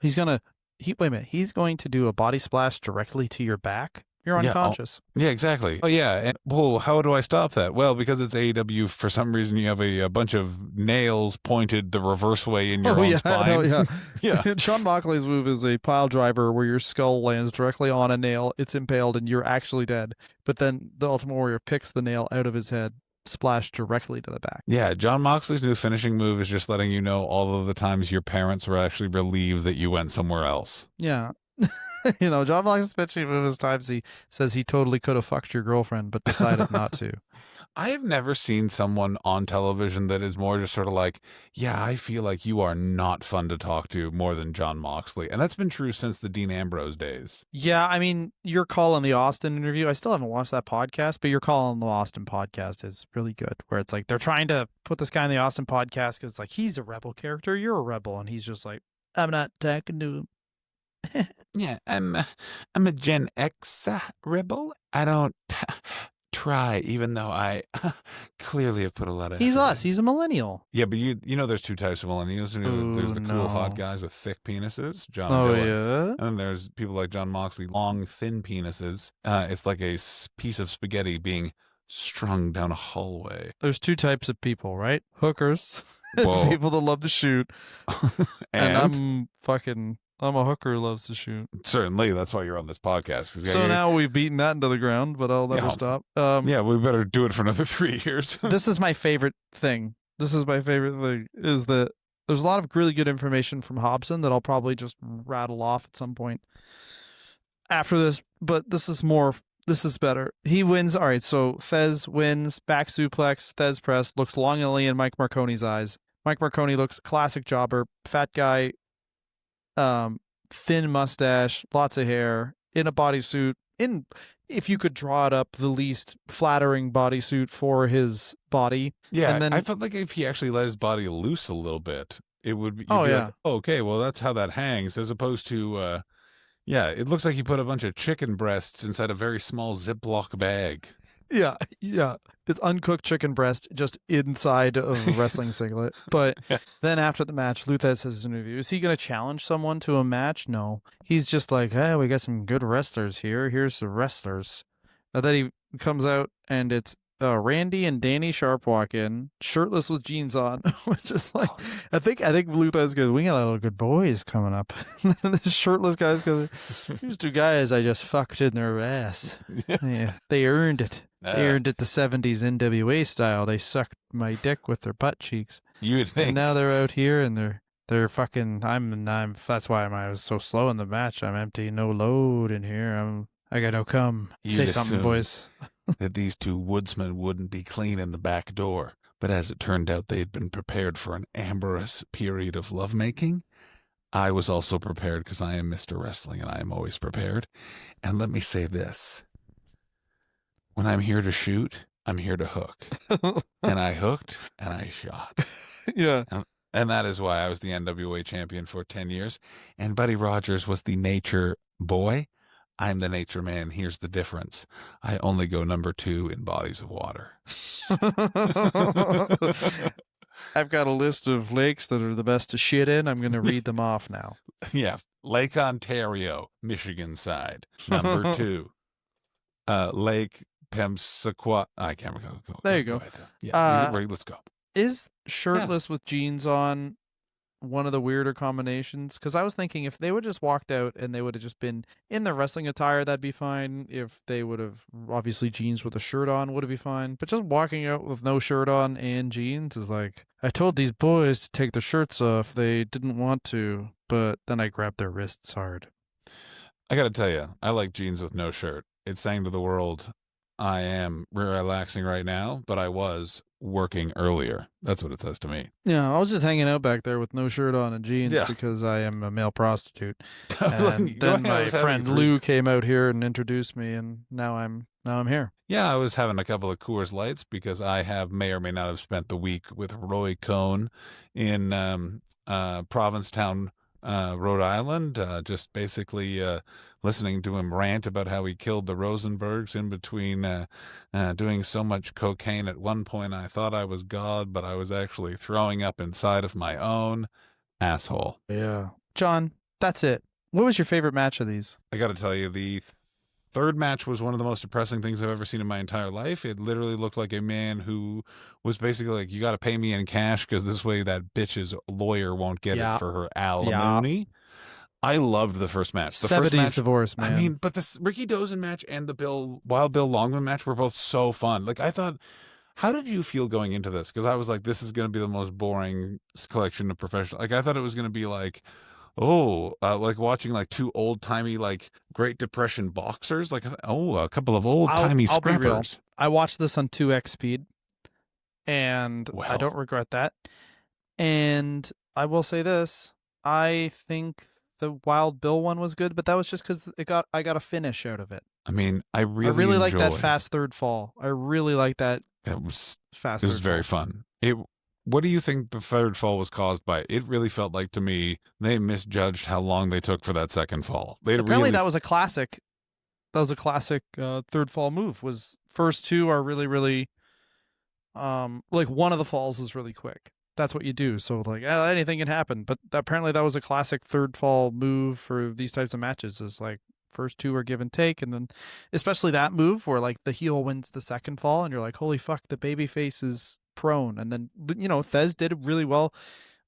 He's going to do a body splash directly to your back. You're unconscious. Yeah, exactly. Oh, yeah. And, well, how do I stop that? Well, because it's AEW, for some reason, you have a bunch of nails pointed the reverse way in your own spine. No, yeah. Yeah. John Moxley's move is a pile driver where your skull lands directly on a nail, it's impaled, and you're actually dead. But then the Ultimate Warrior picks the nail out of his head, splashed directly to the back. Yeah, John Moxley's new finishing move is just letting you know all of the times your parents were actually relieved that you went somewhere else. Yeah. John Moxley's finishing move is times he says he totally could have fucked your girlfriend, but decided not to. I have never seen someone on television that is more just sort of like, yeah, I feel like you are not fun to talk to more than John Moxley. And that's been true since the Dean Ambrose days. Yeah, I mean, your call on the Austin interview, I still haven't watched that podcast, but your call on the Austin podcast is really good, where it's like they're trying to put this guy in the Austin podcast because it's like, he's a rebel character, you're a rebel, and he's just like, I'm not talking to him. Yeah, I'm a Gen X rebel. I don't try, even though I clearly have put a lot of He's effort us. in. He's a millennial. Yeah, but you know there's two types of millennials. There's the cool hot guys with thick penises, John and Dylan. Yeah. And then there's people like John Moxley, long, thin penises. It's like a piece of spaghetti being strung down a hallway. There's two types of people, right? Hookers. Whoa. People that love to shoot. And I'm a hooker who loves to shoot. Certainly, that's why you're on this podcast. So now we've beaten that into the ground, but I'll never stop. Yeah, we better do it for another 3 years. This is my favorite thing. Is that there's a lot of really good information from Hobson that I'll probably just rattle off at some point after this, but this is better. He wins. All right, so Thesz wins, back suplex, Thesz press, looks longingly in Mike Marconi's eyes. Mike Marconi looks classic jobber, fat guy, thin mustache, lots of hair, in a bodysuit, if you could draw it up, the least flattering bodysuit for his body. Yeah, and then, I felt like if he actually let his body loose a little bit, it would be, yeah. Like, oh, okay, well, that's how that hangs, as opposed to, yeah, it looks like he put a bunch of chicken breasts inside a very small Ziploc bag. Yeah. It's uncooked chicken breast just inside of a wrestling singlet. But then after the match, Lou Thesz has his interview. Is he going to challenge someone to a match? No. He's just like, hey, we got some good wrestlers here. Here's the wrestlers. And then he comes out and it's Randy and Danny Sharp walk in, shirtless with jeans on, which is like, I think Lou Thesz goes, we got a little good boys coming up. And the shirtless guys go, here's two guys I just fucked in their ass. Yeah, they earned it. They earned it the 70s NWA style. They sucked my dick with their butt cheeks. You'd think. And now they're out here and they're fucking. That's why I was so slow in the match. I'm empty, no load in here. I got no cum. Say something, boys. That these two woodsmen wouldn't be cleaning the back door, but as it turned out, they had been prepared for an amorous period of lovemaking. I was also prepared because I am Mr. Wrestling and I am always prepared. And let me say this. When I'm here to shoot, I'm here to hook. And I hooked and I shot. Yeah. And that is why I was the NWA champion for 10 years. And Buddy Rogers was the nature boy. I'm the nature man. Here's the difference. I only go number 2 in bodies of water. I've got a list of lakes that are the best to shit in. I'm going to read them off now. Yeah. Lake Ontario, Michigan side. Number 2. Lake Pemsaqua. I can't remember. There you go. Yeah, let's go. Is shirtless with jeans on one of the weirder combinations? Because I was thinking if they would just walked out and they would have just been in their wrestling attire, that'd be fine. If they would have obviously jeans with a shirt on, would it be fine? But just walking out with no shirt on and jeans is like, I told these boys to take their shirts off. They didn't want to, but then I grabbed their wrists hard. I got to tell you, I like jeans with no shirt. It's saying to the world, I am relaxing right now, but I was working earlier. That's what it says to me. Yeah, I was just hanging out back there with no shirt on and jeans Yeah. because I am a male prostitute. I was like, And then I my was having friend three- Lou came out here and introduced me, and now I'm here. Yeah, I was having a couple of Coors Lights because I may or may not have spent the week with Roy Cohn in Provincetown, Rhode Island, just basically listening to him rant about how he killed the Rosenbergs in between doing so much cocaine. At one point, I thought I was God, but I was actually throwing up inside of my own asshole. Yeah. John, that's it. What was your favorite match of these? I got to tell you, the third match was one of the most depressing things I've ever seen in my entire life. It literally looked like a man who was basically like, you got to pay me in cash because this way that bitch's lawyer won't get it for her alimony. I loved the first match. The 70s first match, divorce, man. I mean, but the Rikidozan match and the Wild Bill Longman match were both so fun. Like, I thought, how did you feel going into this? Because I was like, this is going to be the most boring collection of professional. Like, I thought it was going to be like, like watching like two old timey like Great Depression boxers, like a couple of old timey I'll be real. scrappers. I watched this on 2x speed, and I don't regret that. And I will say this: I think the Wild Bill one was good, but that was just because I got a finish out of it. I mean, I really like that fast third fall. I really like that. It was fast. It was very fun. What do you think the third fall was caused by? It really felt like to me they misjudged how long they took for that second fall. Apparently, that was a classic. That was a classic third fall move. Was first two are really, really, like one of the falls is really quick. That's what you do. So like anything can happen. But apparently that was a classic third fall move for these types of matches. Is like first two are give and take, and then especially that move where like the heel wins the second fall, and you're like, holy fuck, the baby face is prone. And then Thesz did really well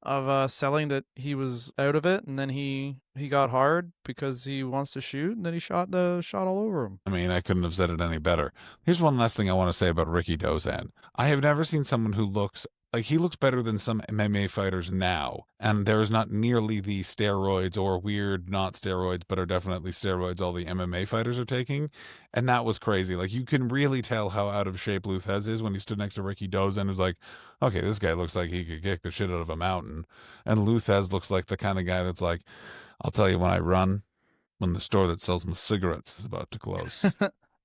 of selling that he was out of it, and then he got hard because he wants to shoot, and then he shot all over him. I mean, I couldn't have said it any better. Here's one last thing I want to say about Rikidozan. I have never seen someone who looks like he looks better than some MMA fighters now, and there is not nearly the steroids or weird not steroids, but are definitely steroids all the MMA fighters are taking, and that was crazy. Like, you can really tell how out of shape Lou Thesz is when he stood next to Rikidozan and was like, okay, this guy looks like he could kick the shit out of a mountain, and Lou Thesz looks like the kind of guy that's like, I'll tell you when I run, when the store that sells my cigarettes is about to close.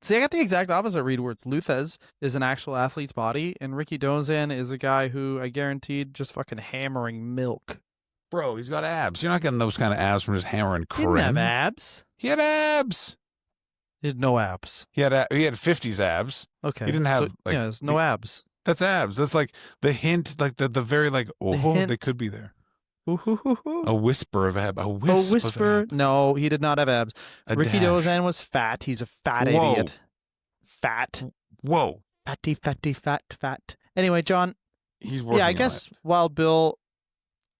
See, I got the exact opposite read words. Lou Thesz is an actual athlete's body, and Rikidozan is a guy who I guaranteed just fucking hammering milk. Bro, he's got abs. You're not getting those kind of abs from just hammering creme. He didn't have abs. He had abs. He had no abs. He had 50s abs. Okay. He didn't have there's no abs. That's abs. That's like the hint, like the very like, they could be there. A whisper of ab. A whisper. No, he did not have abs. Rikidozan was fat. He's a fat idiot. Fat. Whoa. Fatty, fatty, fat. Anyway, John. He's working. Yeah, I guess Wild Bill,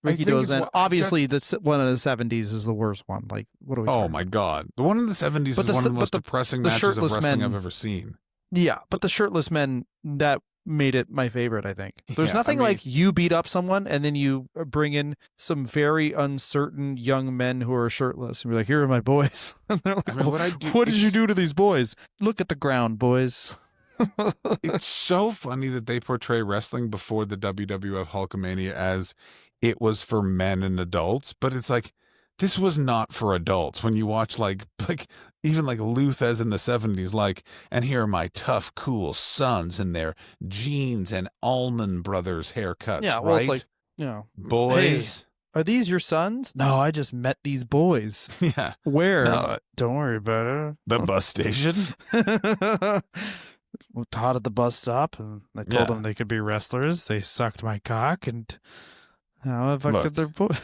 Rikidozan. Obviously, one of the 70s is the worst one. Like, what are we talking my God. The one in the 70s is one of the most depressing matches of wrestling I've ever seen. Yeah, but the shirtless men, that made it my favorite, I think. There's nothing like you beat up someone and then you bring in some very uncertain young men who are shirtless and be like, here are my boys. And they're like, what did you do to these boys? Look at the ground, boys. It's so funny that they portray wrestling before the WWF Hulkamania as it was for men and adults, but it's like, this was not for adults. When you watch like even like Lou Thesz in the 70s, like, and here are my tough, cool sons in their jeans and Allman Brothers haircuts. Yeah, well, right? it's like, boys. Hey, are these your sons? No, I just met these boys. Yeah. Where? No, don't worry about it. The bus station. We taught at the bus stop, and I told them they could be wrestlers. They sucked my cock, and now if I could, their boys.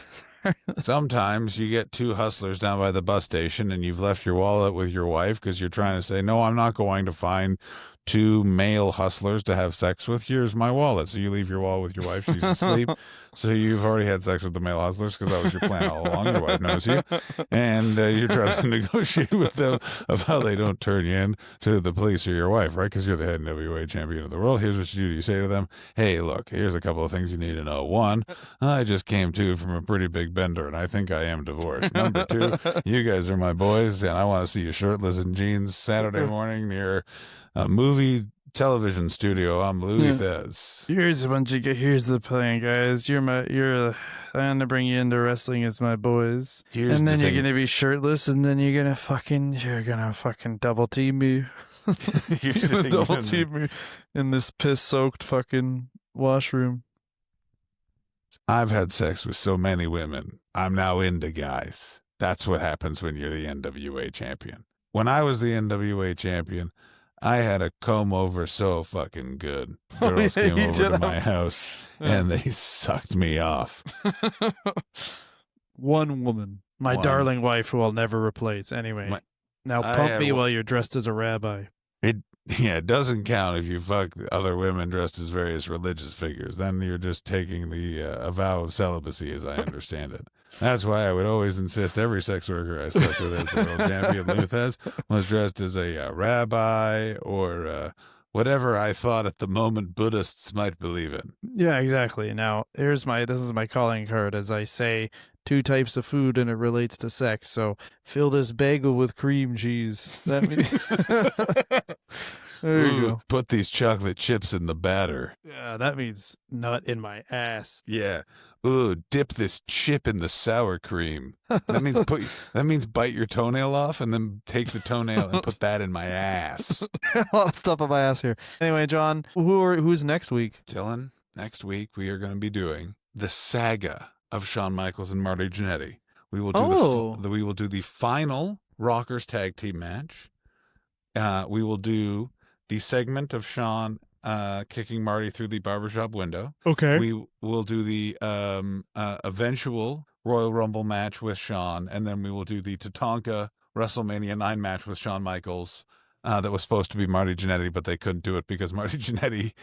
Sometimes you get two hustlers down by the bus station and you've left your wallet with your wife because you're trying to say, no, I'm not going to find two male hustlers to have sex with. Here's my wallet. So you leave your wallet with your wife. She's asleep. So you've already had sex with the male hustlers because that was your plan all along. Your wife knows you. And you're trying to negotiate with them of how they don't turn you in to the police or your wife, right? Because you're the head NWA champion of the world. Here's what you do. You say to them, hey, look, here's a couple of things you need to know. One, I just came to from a pretty big bender and I think I am divorced. Number two, you guys are my boys and I want to see you shirtless in jeans Saturday morning near a movie television studio. I'm Lou Thesz. Here's the plan, guys. I'm gonna bring you into wrestling as my boys. Here's and then the you're thing. gonna be shirtless, and then you're gonna fucking double team me. Here's You're the gonna thing. double team me in this piss-soaked fucking washroom. I've had sex with so many women. I'm now into guys. That's what happens when you're the NWA champion. When I was the NWA champion, I had a comb over so fucking good. Girls came over to my house and they sucked me off. One woman, my darling wife, who I'll never replace. Anyway, now pump me while you're dressed as a rabbi. It doesn't count if you fuck other women dressed as various religious figures. Then you're just taking a vow of celibacy, as I understand it. That's why I would always insist every sex worker I slept with as the world champion, Lou Thesz, was dressed as a rabbi or whatever I thought at the moment Buddhists might believe in. Yeah, exactly. Now, this is my calling card, as I say, 2 types of food and it relates to sex. So fill this bagel with cream cheese. That means there you go. Put these chocolate chips in the batter. Yeah, that means nut in my ass. Yeah. Ooh, dip this chip in the sour cream. That means bite your toenail off and then take the toenail and put that in my ass. A lot of stuff on my ass here. Anyway, John, who's next week? Dylan, next week we are going to be doing the saga of Shawn Michaels and Marty Jannetty. We will do the final Rockers tag team match. We will do the segment of Shawn kicking Marty through the barbershop window. Okay. We will do the eventual Royal Rumble match with Shawn, and then we will do the Tatanka WrestleMania 9 match with Shawn Michaels. That was supposed to be Marty Jannetty, but they couldn't do it because Marty Jannetty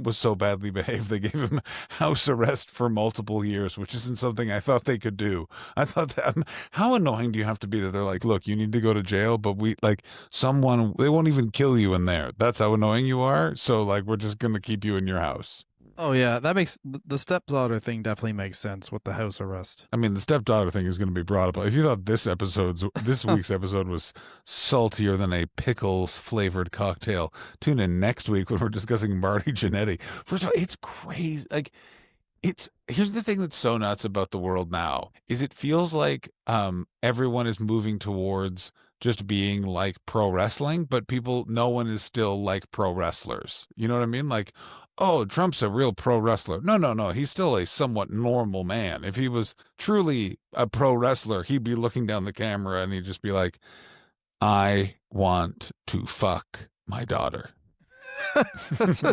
was so badly behaved. They gave him house arrest for multiple years, which isn't something I thought they could do. I thought that, how annoying do you have to be that they're like, look, you need to go to jail, but they won't even kill you in there. That's how annoying you are. So we're just going to keep you in your house. Oh, yeah, that makes the stepdaughter thing definitely makes sense with the house arrest. I mean, the stepdaughter thing is going to be brought up. If you thought this week's episode was saltier than a pickles flavored cocktail, tune in next week when we're discussing Marty Jannetty. First of all, it's crazy. Here's the thing that's so nuts about the world now is it feels like everyone is moving towards just being like pro wrestling, but no one is still like pro wrestlers. You know what I mean? Oh, Trump's a real pro wrestler. No. He's still a somewhat normal man. If he was truly a pro wrestler, he'd be looking down the camera and he'd just be like, I want to fuck my daughter.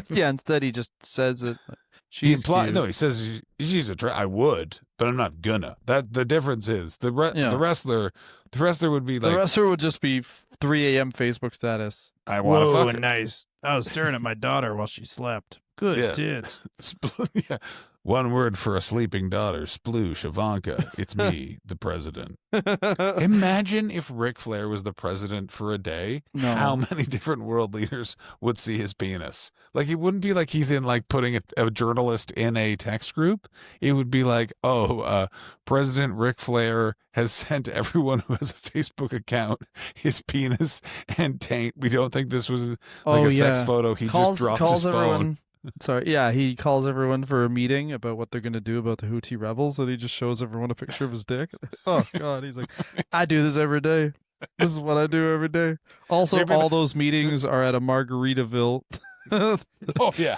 Yeah, instead he just says it. She's cute. No, he says she's I would, but I'm not gonna. The difference is the wrestler would be like, the wrestler would just be 3 a.m. Facebook status. I want to fuck her. Nice. I was staring at my daughter while she slept. Good tits. Yeah. One word for a sleeping daughter, sploosh, Ivanka. It's me, the president. Imagine if Ric Flair was the president for a day, how many different world leaders would see his penis. It wouldn't be like he's in putting a journalist in a text group. It would be like, President Ric Flair has sent everyone who has a Facebook account his penis and taint. We don't think this was a sex photo. He just dropped his phone. Sorry, yeah, he calls everyone for a meeting about what they're going to do about the Houthi rebels, and he just shows everyone a picture of his dick. Oh, God, he's like, I do this every day. This is what I do every day. Also, all those meetings are at a Margaritaville. Oh, yeah.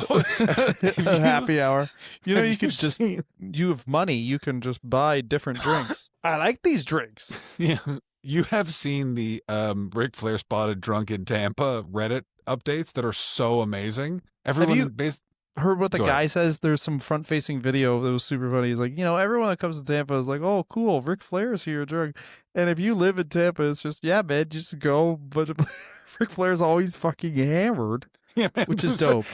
A happy hour. You have money, you can just buy different drinks. I like these drinks. Yeah. You have seen the Ric Flair spotted drunk in Tampa Reddit updates that are so amazing. Everyone heard what the guy says? There's some front-facing video that was super funny. He's like, everyone that comes to Tampa is like, oh, cool, Ric Flair's here drunk. And if you live in Tampa, it's just, yeah, man, just go. But Ric Flair's always fucking hammered, yeah, man, which is dope.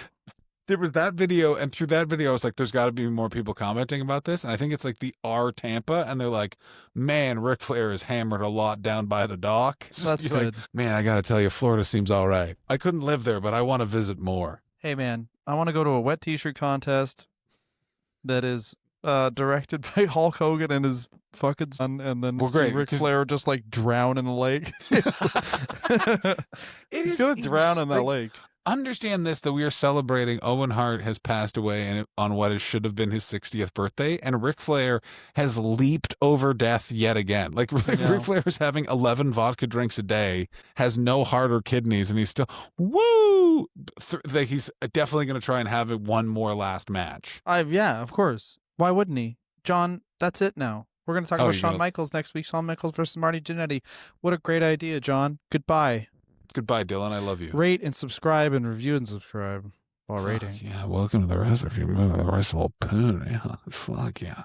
There was that video, and through that video, I was like, there's got to be more people commenting about this. And I think it's the R Tampa, and they're like, man, Ric Flair is hammered a lot down by the dock. That's good. Man, I got to tell you, Florida seems all right. I couldn't live there, but I want to visit more. Hey, man, I want to go to a wet t-shirt contest that is directed by Hulk Hogan and his fucking son, and then see Ric Flair just drown in a lake. He's going to drown in that lake. understand this, that we are celebrating Owen Hart has passed away and on what should have been his 60th birthday, and Ric Flair has leaped over death yet again. Like Ric Flair is having 11 vodka drinks a day, has no heart or kidneys, and he's still woo. Like he's definitely going to try and have one more last match. Yeah, of course. Why wouldn't he? John, that's it now. We're going to talk about Shawn Michaels next week. Shawn Michaels versus Marty Jannetty. What a great idea, John. Goodbye. Goodbye, Dylan. I love you. Rate and subscribe and review and subscribe while rating. Yeah, welcome to the rest of your movie, the rest of old poon. Yeah, fuck yeah.